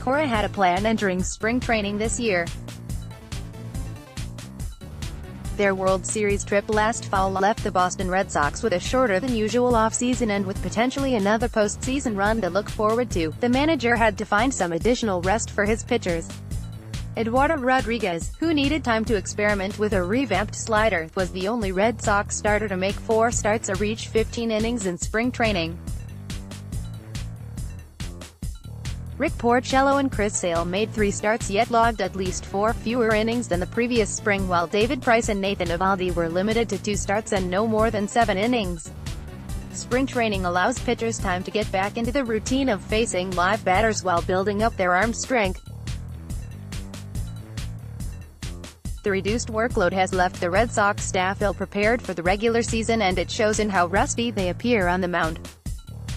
Cora had a plan entering spring training this year. Their World Series trip last fall left the Boston Red Sox with a shorter than usual offseason and with potentially another postseason run to look forward to. The manager had to find some additional rest for his pitchers. Eduardo Rodriguez, who needed time to experiment with a revamped slider, was the only Red Sox starter to make 4 starts or reach 15 innings in spring training. Porcello and Chris Sale made 3 starts yet logged at least 4 fewer innings than the previous spring, while David Price and Nathan Eovaldi were limited to 2 starts and no more than 7 innings. Spring training allows pitchers time to get back into the routine of facing live batters while building up their arm strength. The reduced workload has left the Red Sox staff ill-prepared for the regular season, and it shows in how rusty they appear on the mound.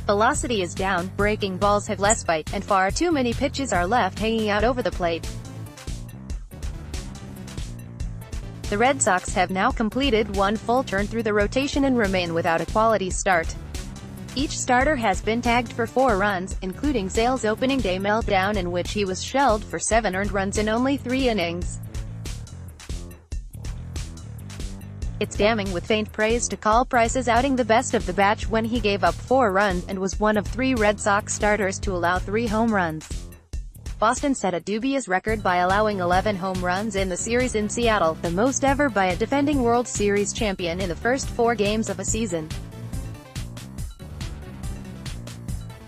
Velocity is down, breaking balls have less bite, and far too many pitches are left hanging out over the plate. The Red Sox have now completed 1 full turn through the rotation and remain without a quality start. Each starter has been tagged for 4 runs, including Sale's opening day meltdown in which he was shelled for 7 earned runs in only 3 innings. It's damning with faint praise to call Price's outing the best of the batch when he gave up 4 runs and was one of 3 Red Sox starters to allow 3 home runs. Boston set a dubious record by allowing 11 home runs in the series in Seattle, the most ever by a defending World Series champion in the first 4 games of a season.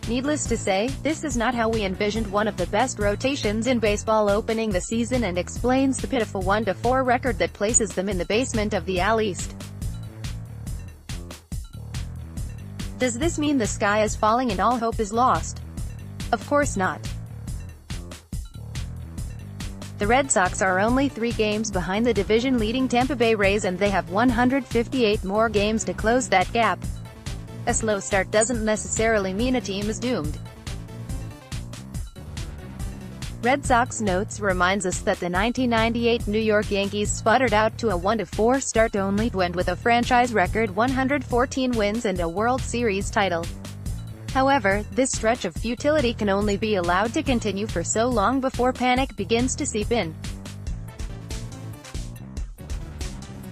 Needless to say, this is not how we envisioned one of the best rotations in baseball opening the season, and explains the pitiful 1-4 record that places them in the basement of the AL East. Does this mean the sky is falling and all hope is lost? Of course not. The Red Sox are only 3 games behind the division-leading Tampa Bay Rays, and they have 158 more games to close that gap. A slow start doesn't necessarily mean a team is doomed. Red Sox Notes reminds us that the 1998 New York Yankees sputtered out to a 1-4 start only to end with a franchise record 114 wins and a World Series title. However, this stretch of futility can only be allowed to continue for so long before panic begins to seep in.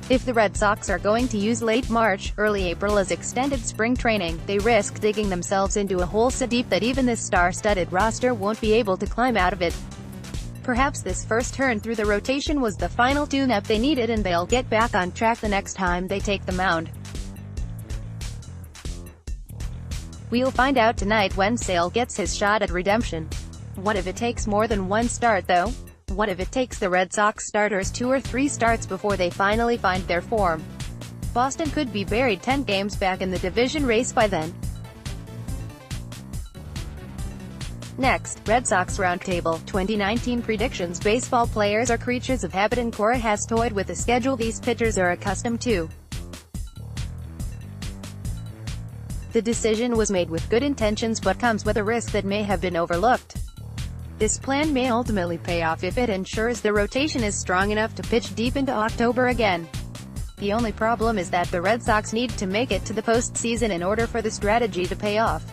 If the Red Sox are going to use late March, early April as extended spring training, they risk digging themselves into a hole so deep that even this star-studded roster won't be able to climb out of it. Perhaps this first turn through the rotation was the final tune-up they needed, and they'll get back on track the next time they take the mound. We'll find out tonight when Sale gets his shot at redemption. What if it takes more than 1 start though? What if it takes the Red Sox starters 2 or 3 starts before they finally find their form? Boston could be buried 10 games back in the division race by then. Next, Red Sox Roundtable 2019 predictions. Baseball players are creatures of habit, and Cora has toyed with a schedule these pitchers are accustomed to. The decision was made with good intentions but comes with a risk that may have been overlooked. This plan may ultimately pay off if it ensures the rotation is strong enough to pitch deep into October again. The only problem is that the Red Sox need to make it to the postseason in order for the strategy to pay off.